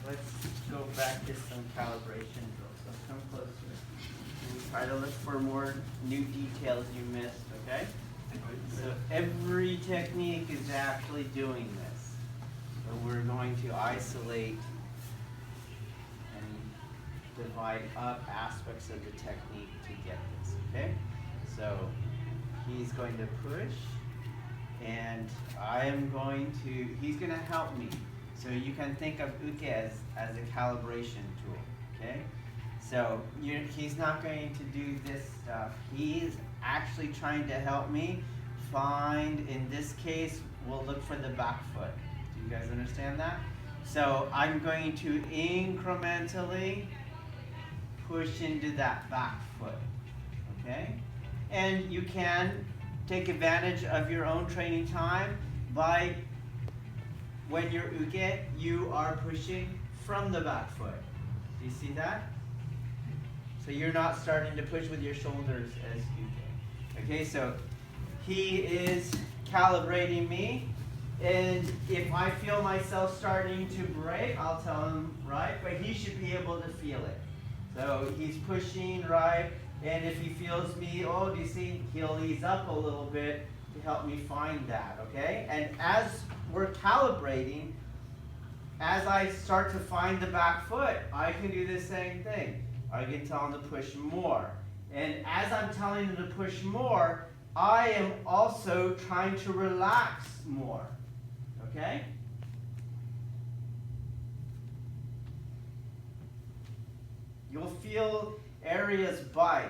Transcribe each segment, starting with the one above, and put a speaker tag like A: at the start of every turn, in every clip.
A: Let's go back to some calibration drills. So come closer. And try to look for more new details you missed, okay? So every technique is actually doing this. So we're going to isolate and divide up aspects of the technique to get this, okay? So he's going to push, and he's going to help me. So you can think of uke as a calibration tool, okay? So he's not going to do this stuff. He's actually trying to help me find, in this case, we'll look for the back foot. Do you guys understand that? So I'm going to incrementally push into that back foot, okay? And you can take advantage of your own training time by, when you're uke, you are pushing from the back foot. Do you see that? So you're not starting to push with your shoulders as uke. Okay, so he is calibrating me, and if I feel myself starting to break, I'll tell him, right? But he should be able to feel it. So he's pushing, right? And if he feels me, oh, do you see? He'll ease up a little bit to help me find that, okay? And as we're calibrating, as I start to find the back foot, I can do the same thing. I can tell him to push more. And as I'm telling him to push more, I am also trying to relax more, okay? You'll feel areas bite.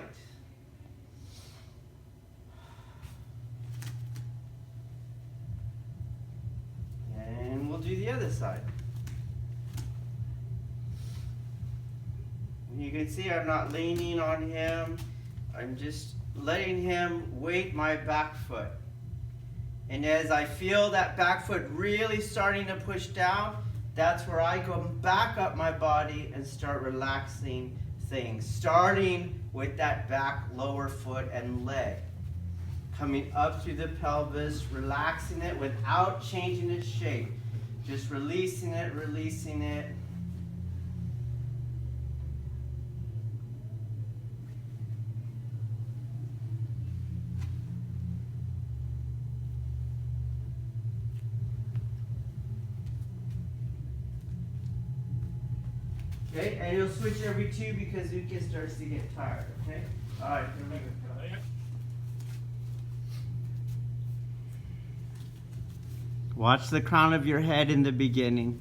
A: And we'll do the other side. You can see I'm not leaning on him. I'm just letting him weight my back foot. And as I feel that back foot really starting to push down, that's where I go back up my body and start relaxing things. Starting with that back lower foot and leg. Coming up through the pelvis, relaxing it without changing its shape. Just releasing it, releasing it. Okay, and you'll switch every two because uke starts to get tired, okay? All right, here we go. Watch the crown of your head in the beginning.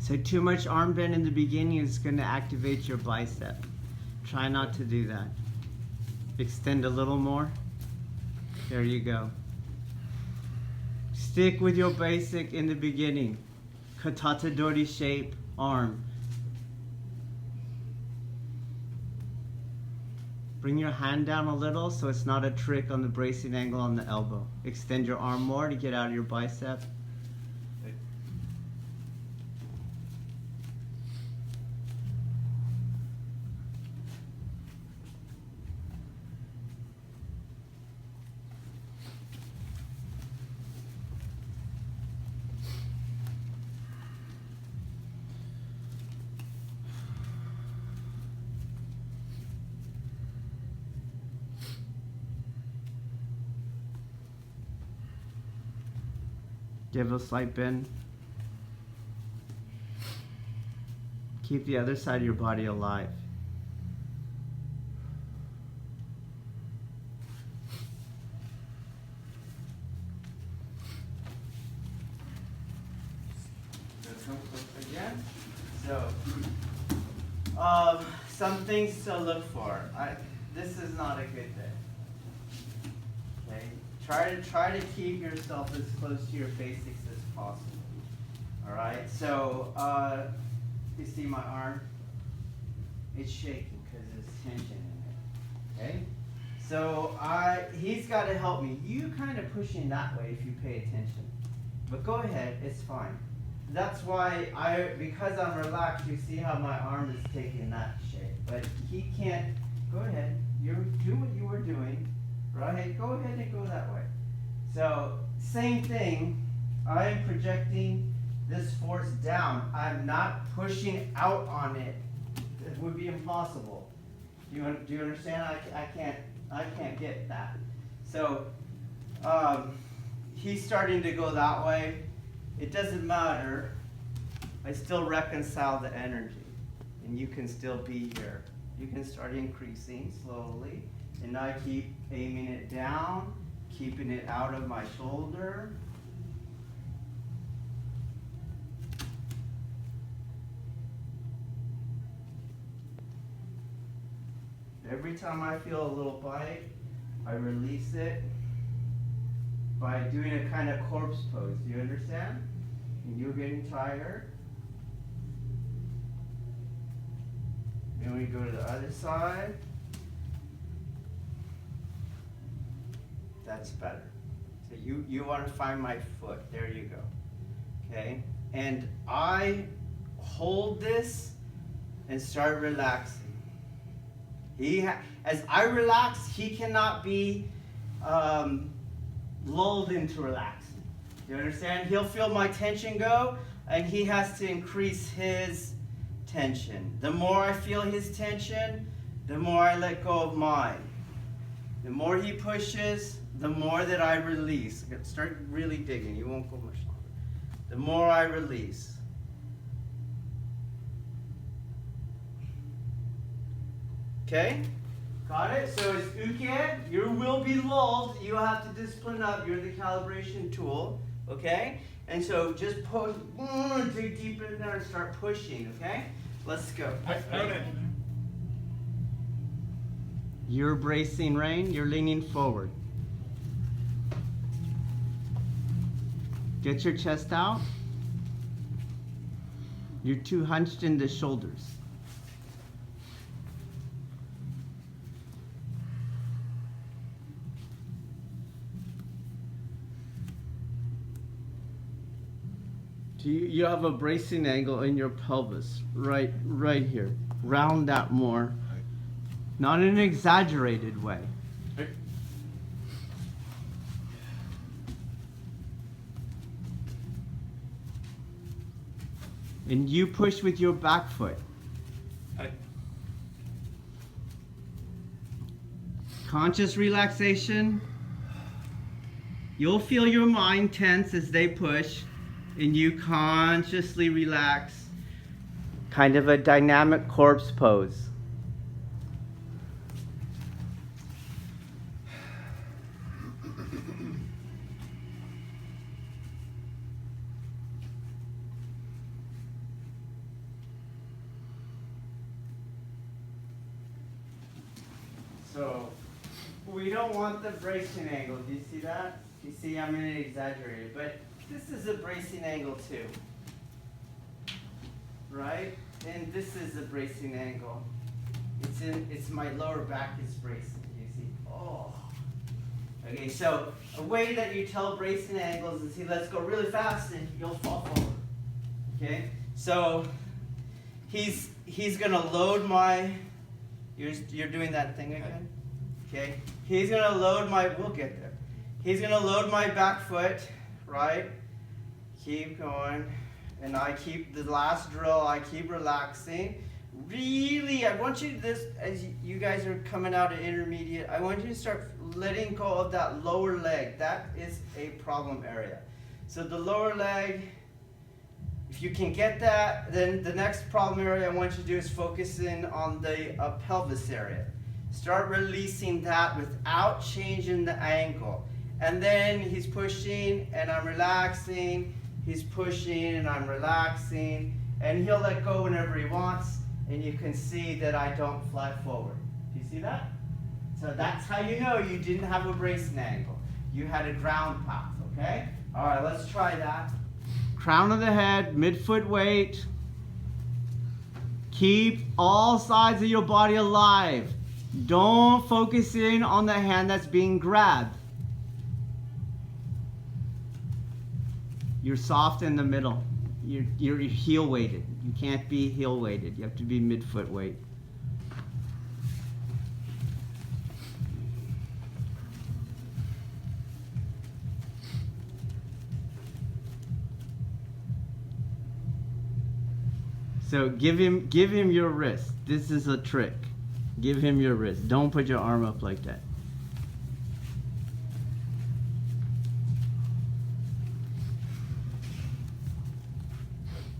A: So too much arm bend in the beginning is going to activate your bicep. Try not to do that. Extend a little more. There you go. Stick with your basic in the beginning. Katatadori shape arm. Bring your hand down a little so it's not a trick on the bracing angle on the elbow. Extend your arm more to get out of your bicep. Give a slight bend. Keep the other side of your body alive. again. So, some things to look for. This is not a good day. Okay, try to keep yourself as close to your basics as possible. All right. So, you see my arm? It's shaking because there's tension in it. Okay. So he's got to help me. You kind of pushing that way if you pay attention. But go ahead, it's fine. That's why because I'm relaxed, you see how my arm is taking that shape. But he can't, go ahead, you do what you were doing, right? Go ahead and go that way. So same thing, I'm projecting this force down. I'm not pushing out on it. It would be impossible. Do you understand? I can't get that. So he's starting to go that way. It doesn't matter. I still reconcile the energy. And you can still be here. You can start increasing slowly. And I keep aiming it down, keeping it out of my shoulder. Every time I feel a little bite, I release it by doing a kind of corpse pose. Do you understand? And you're getting tired. And we go to the other side. That's better. So you want to find my foot. There you go. Okay? And I hold this and start relaxing. As I relax, he cannot be lulled into relaxing. You understand? He'll feel my tension go, and he has to increase his tension. The more I feel his tension, the more I let go of mine. The more he pushes, the more that I release. Start really digging. You won't go much longer. The more I release. Okay? Got it? So it's uke. You will be lulled. You have to discipline up. You're the calibration tool. Okay? And so just push. Dig deep in there and start pushing. Okay? Let's go. You're bracing, Rain. You're leaning forward. Get your chest out. You're too hunched in the shoulders. You have a bracing angle in your pelvis, right here. Round that more. Not in an exaggerated way. And you push with your back foot. Conscious relaxation. You'll feel your mind tense as they push. And you consciously relax. Kind of a dynamic corpse pose. So, we don't want the bracing angle. Do you see that? You see, I'm going to exaggerate it, but this is a bracing angle too, right? And this is a bracing angle. It's my lower back is bracing. You see? Oh. Okay, so a way that you tell bracing angles is, see, let's go really fast and you'll fall forward. Okay, so he's gonna load my. You're doing that thing again. Okay, he's gonna load my. We'll get there. He's gonna load my back foot, right? Keep going, and I keep the last drill. I keep relaxing. Really, I want you to as you guys are coming out of intermediate, I want you to start letting go of that lower leg. That is a problem area. So the lower leg, if you can get that, then the next problem area I want you to do is focus in on the pelvis area. Start releasing that without changing the angle. And then he's pushing, and I'm relaxing. he's pushing and I'm relaxing, and he'll let go whenever he wants, and you can see that I don't fly forward. Do you see that? So that's how you know you didn't have a bracing angle. You had a ground path, okay? All right, let's try that. Crown of the head, midfoot weight. Keep all sides of your body alive. Don't focus in on the hand that's being grabbed. You're soft in the middle. You're heel weighted. You can't be heel weighted. You have to be midfoot weight. So give him your wrist. This is a trick. Give him your wrist. Don't put your arm up like that.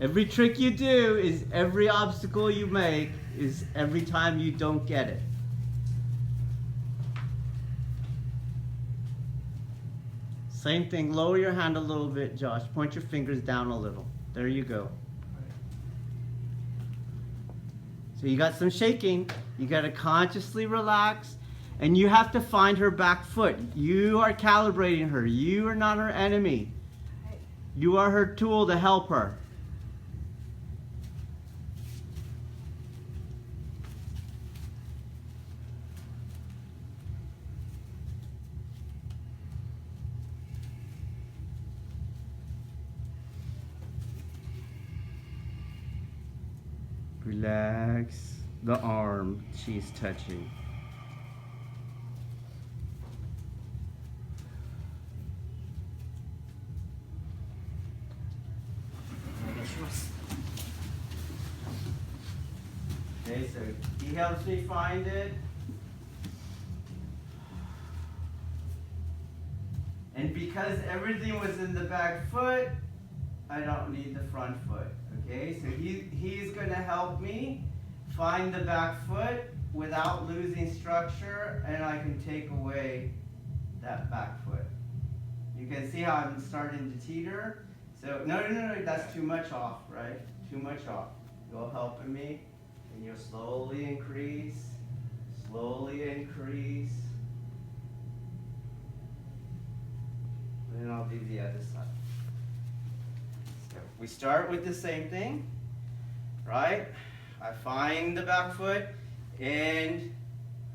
A: Every trick you do is every obstacle you make is every time you don't get it. Same thing. Lower your hand a little bit, Josh. Point your fingers down a little. There you go. So you got some shaking. You got to consciously relax. And you have to find her back foot. You are calibrating her. You are not her enemy. You are her tool to help her. Relax the arm she's touching. Okay, so he helps me find it. And because everything was in the back foot, I don't need the front foot. Okay, so he's going to help me find the back foot without losing structure, and I can take away that back foot. You can see how I'm starting to teeter. So, no, that's too much off, right? Too much off. You're helping me, and you'll slowly increase, and then I'll do the other side. We start with the same thing, right? I find the back foot and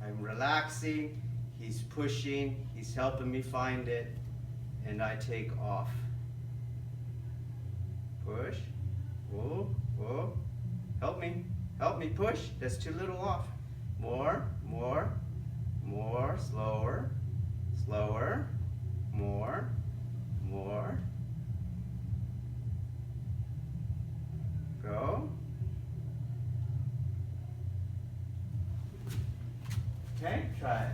A: I'm relaxing. He's pushing, he's helping me find it, and I take off. Push, whoa, whoa. Help me, push. That's too little off. More, slower, more. Go. Okay, try it.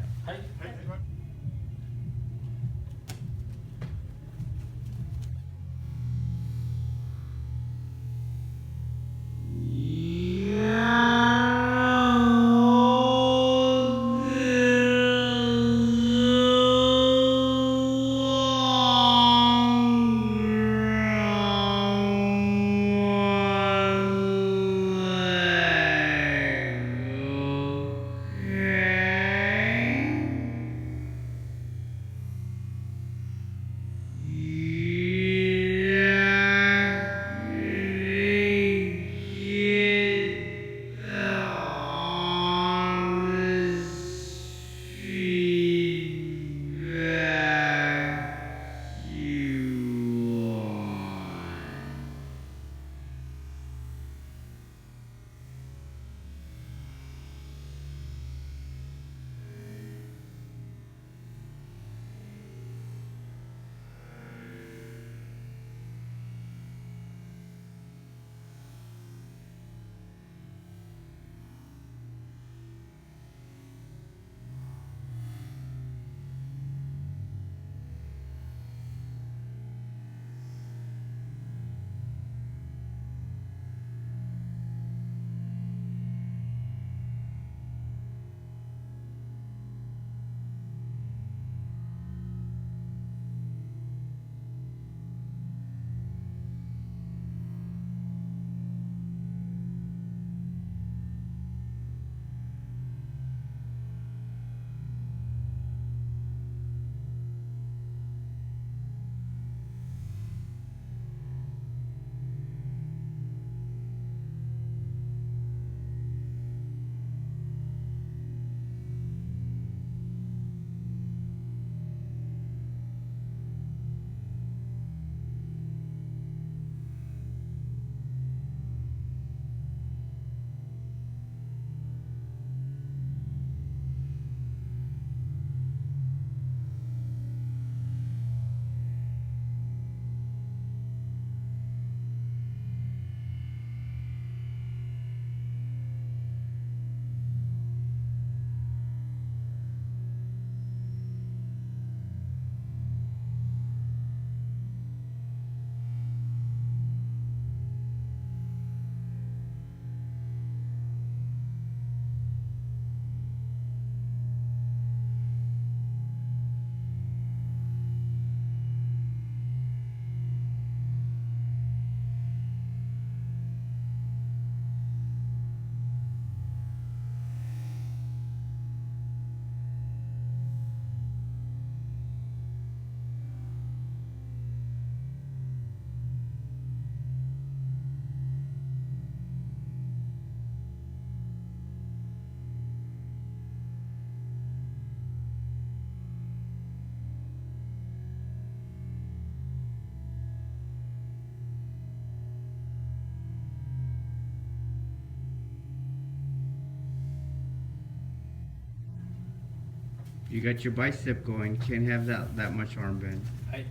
A: You got your bicep going. Can't have that much arm bend.
B: Right.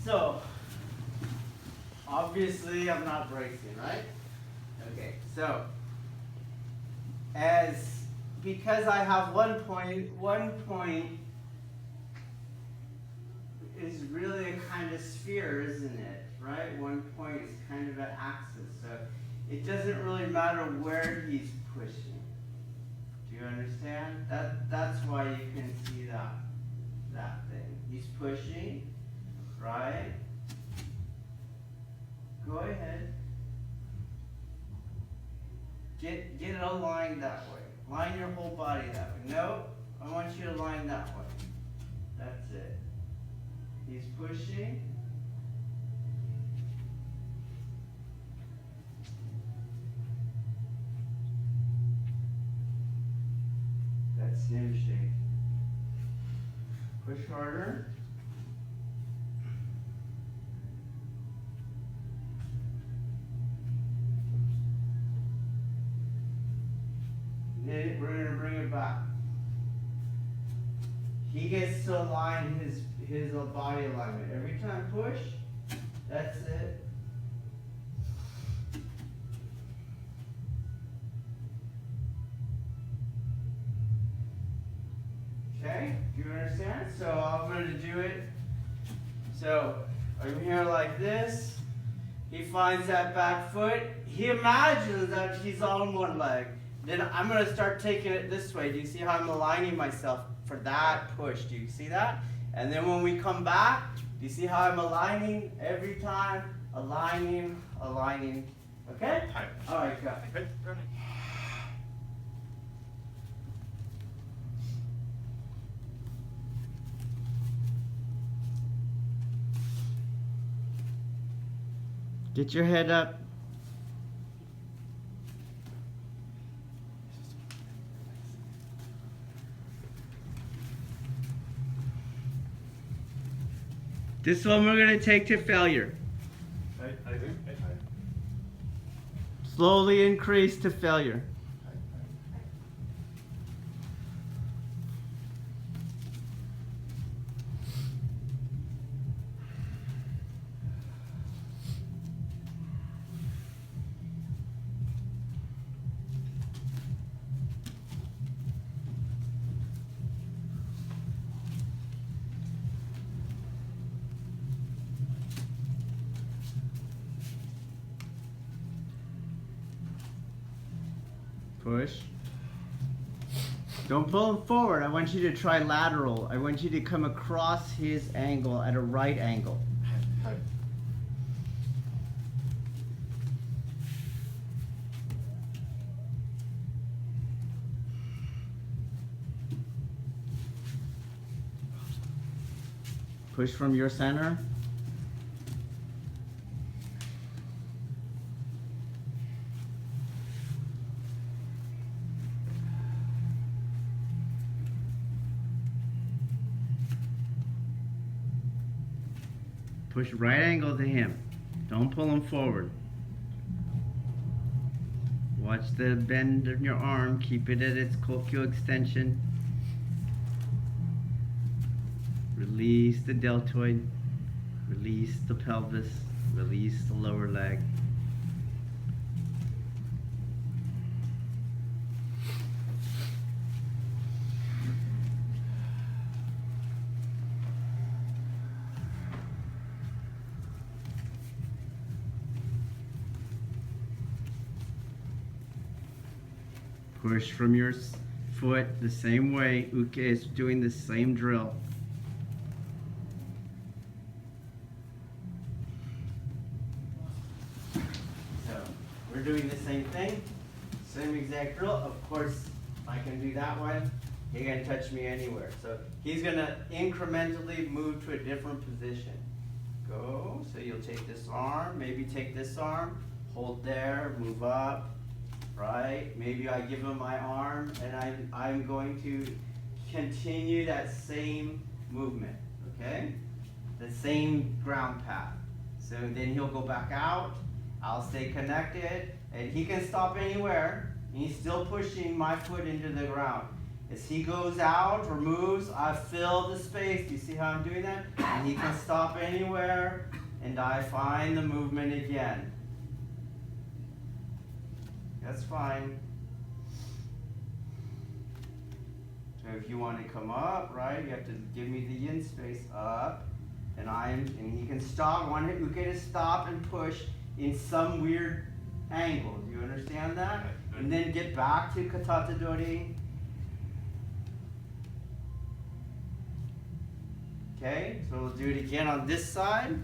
A: So, obviously I'm not bracing, right? Okay, so, because I have one point is really a kind of sphere, isn't it? Right? One point is kind of an axis, so it doesn't really matter where he's pushing. Do you understand? That's why you can see that thing. He's pushing, right? Go ahead. Get it aligned that way. Line your whole body that way. No, I want you to line that way. That's it. He's pushing. That's him shaking. Push harder. Then we're going to bring it back. He gets to align his body alignment. Every time push, that's it. Okay, do you understand? So I'm going to do it. So I'm here like this, He finds that back foot. He imagines that he's on one leg. Then I'm going to start taking it this way. Do you see how I'm aligning myself for that push? Do you see that? And then when we come back, do you see how I'm aligning every time? Aligning, aligning. Okay? All right, go. Get your head up. This one we're going to take to failure. Slowly increase to failure. Push. Don't pull him forward. I want you to try lateral. I want you to come across his angle at a right angle. Push from your center. Push right angle to him. Don't pull him forward. Watch the bend of your arm. Keep it at its Kokyu extension. Release the deltoid. Release the pelvis. Release the lower leg. Push from your foot the same way. Uke is doing the same drill. So we're doing the same thing, same exact drill. Of course, I can do that one. He can touch me anywhere. So he's gonna incrementally move to a different position. Go. So you'll take this arm, maybe take this arm, hold there, move up. Right? Maybe I give him my arm and I'm going to continue that same movement, okay? The same ground path. So then he'll go back out, I'll stay connected, and he can stop anywhere. And he's still pushing my foot into the ground. As he goes out or moves, I fill the space. Do you see how I'm doing that? And he can stop anywhere, and I find the movement again. That's fine. So if you want to come up, right, you have to give me the yin space up, and he can stop. I want Uke to stop and push in some weird angle. Do you understand that? And then get back to Katata Dori. Okay, so we'll do it again on this side.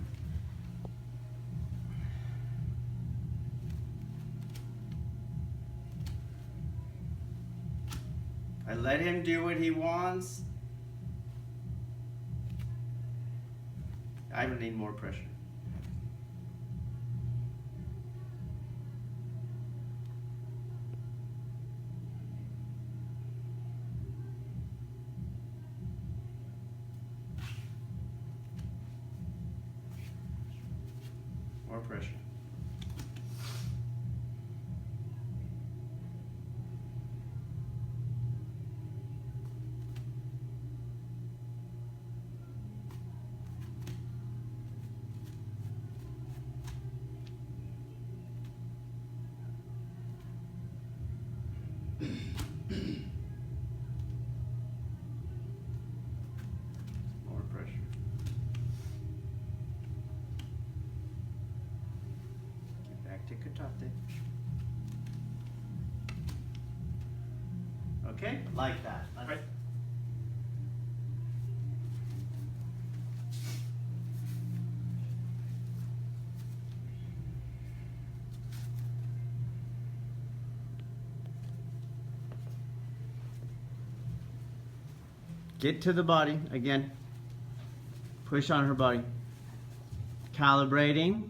A: I let him do what he wants. I would need more pressure. More pressure. Forte. Okay, like that.
B: Right.
A: Get to the body again. Push on her body. Calibrating.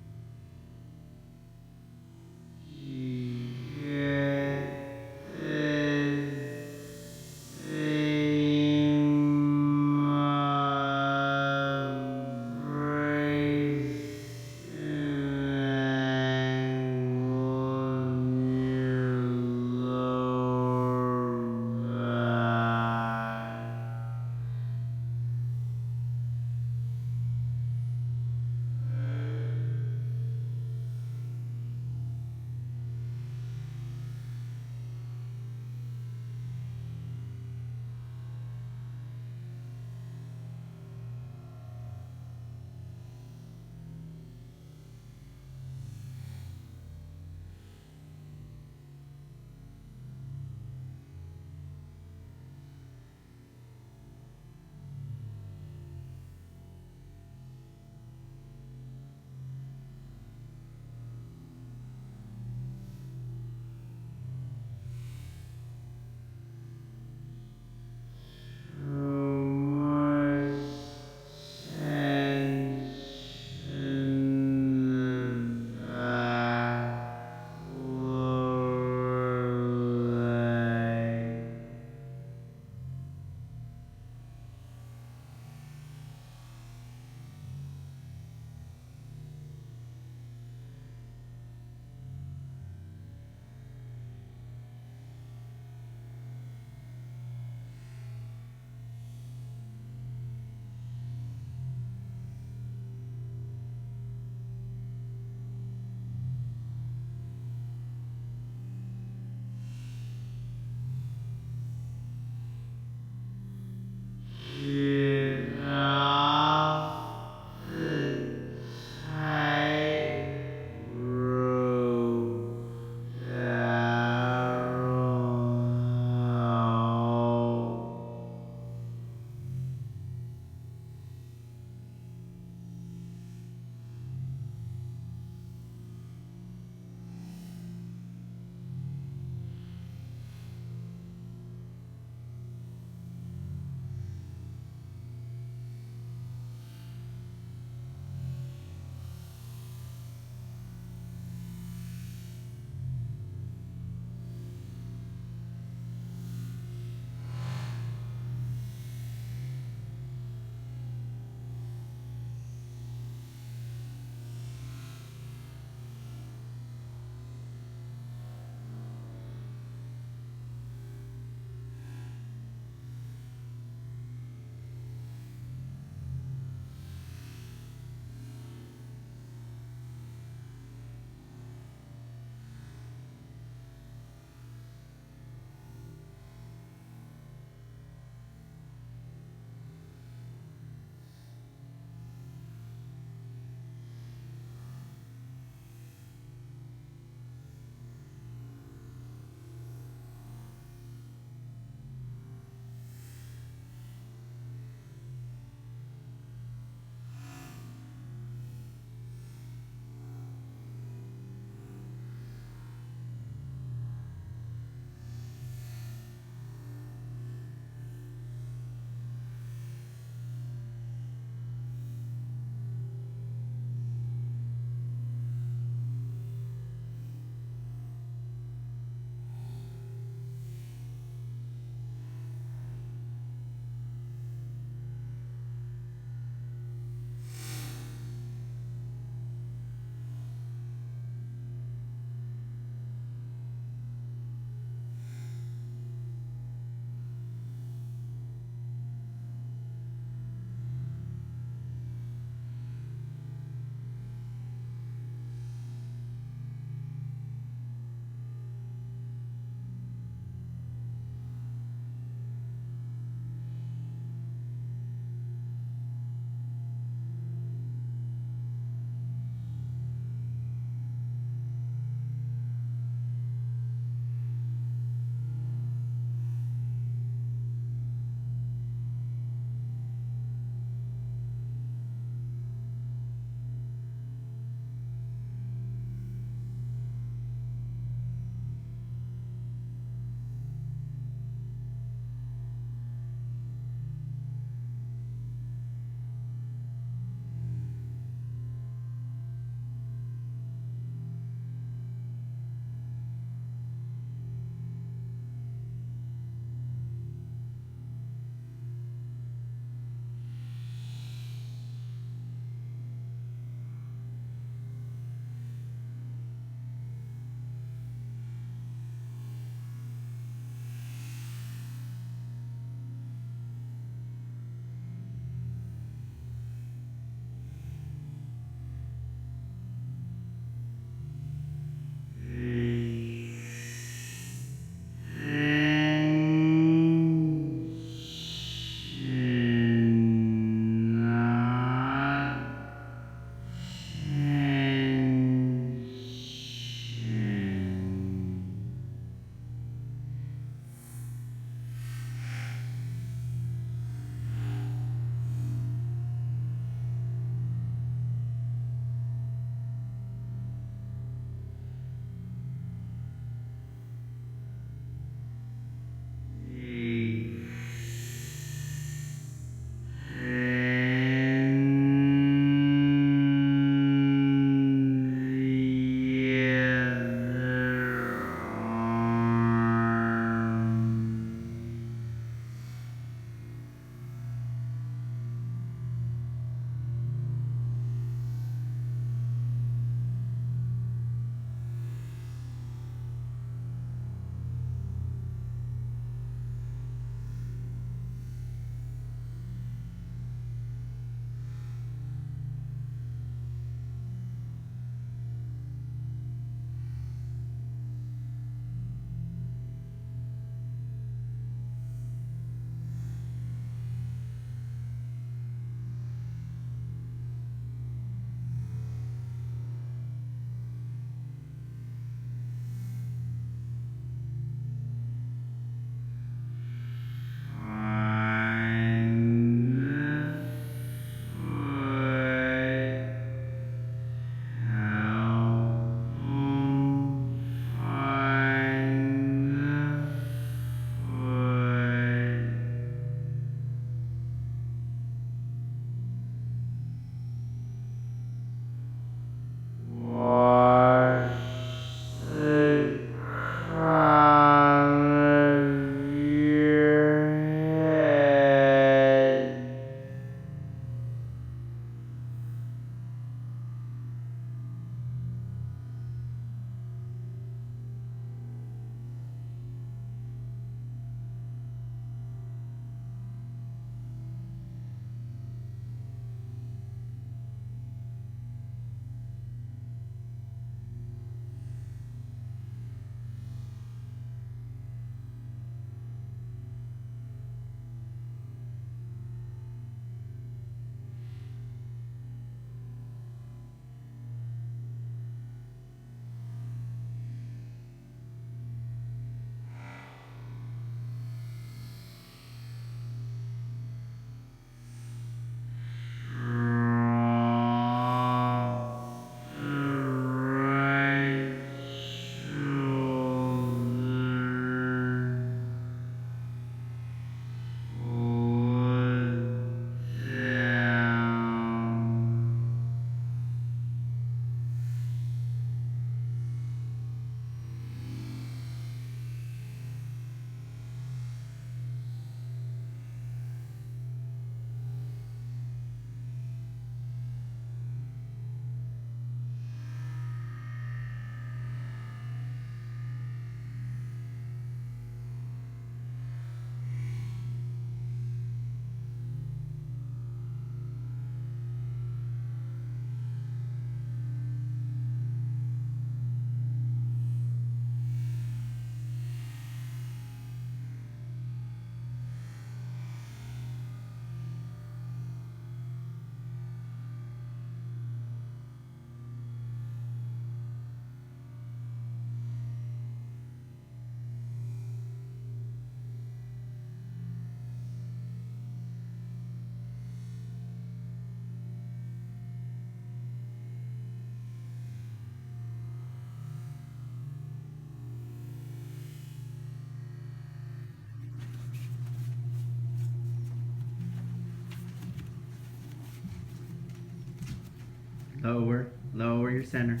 A: Lower, lower your center.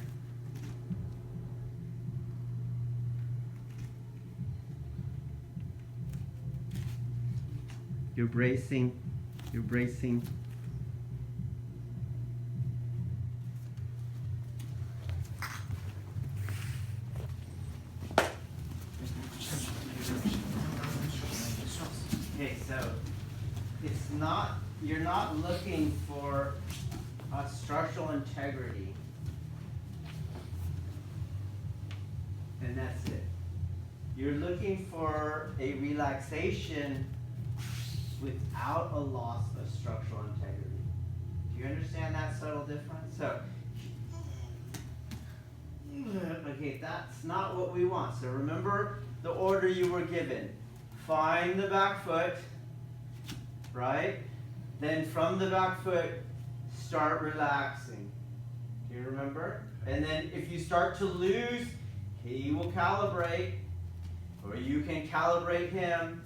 A: You're bracing, you're bracing. Okay, so it's not, you're not looking for a structural integrity. And that's it. You're looking for a relaxation without a loss of structural integrity. Do you understand that subtle difference? So, okay, that's not what we want. So remember the order you were given. Find the back foot, right? Then from the back foot, start relaxing. Do you remember? And then if you start to lose, he will calibrate, or you can calibrate him.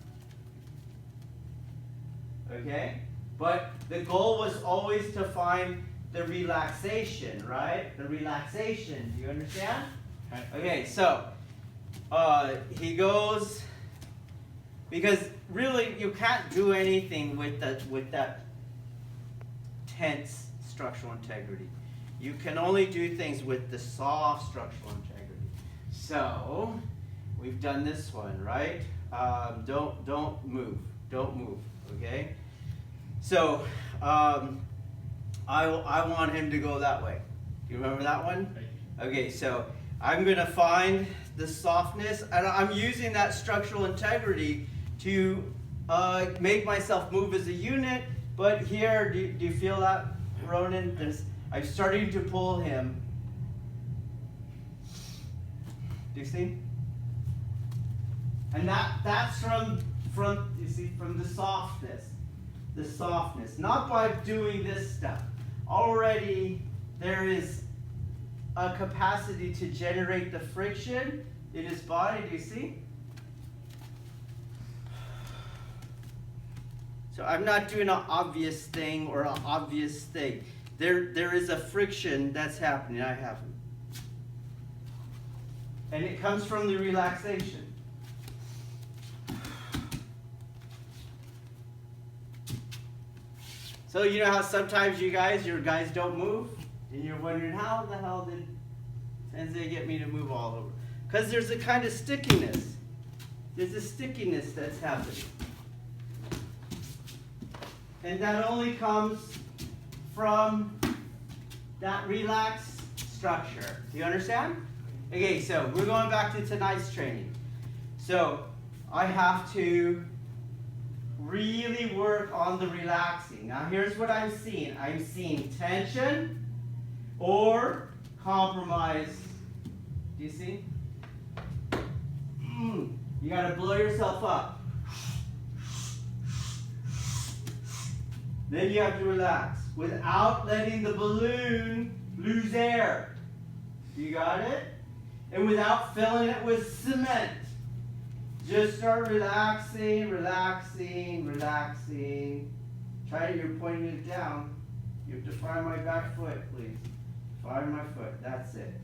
A: Okay? But the goal was always to find the relaxation, right? The relaxation. Do you understand? Okay, so he goes, because really you can't do anything with that tense structural integrity. You can only do things with the soft structural integrity. So we've done this one, right? Don't move. Don't move. Okay. So I want him to go that way. Do you remember that one? Okay. So I'm gonna find the softness, and I'm using that structural integrity to make myself move as a unit. But here, do you feel that, Ronan? I'm starting to pull him. Do you see? And that's from you see, from the softness. The softness. Not by doing this stuff. Already there is a capacity to generate the friction in his body. Do you see? So I'm not doing an obvious thing or an obvious thing. There is a friction that's happening. I have it. And it comes from the relaxation. So you know how sometimes your guys don't move? And you're wondering, how the hell did Sensei get me to move all over? Because there's a kind of stickiness. There's a stickiness that's happening. And that only comes from that relaxed structure. Do you understand? Okay, so we're going back to tonight's training. So I have to really work on the relaxing. Now here's what I'm seeing. I'm seeing tension or compromise. Do you see? You gotta blow yourself up. Then you have to relax without letting the balloon lose air. You got it? And without filling it with cement. Just start relaxing, relaxing, relaxing. Try it, you're pointing it down. You have to find my back foot, please. Find my foot, that's it.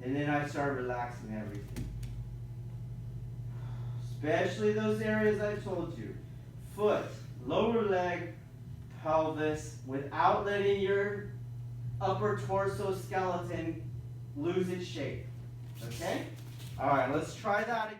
A: And then I start relaxing everything. Especially those areas I told you. Foot, lower leg, pelvis, without letting your upper torso skeleton lose its shape. Okay? All right, let's try that again.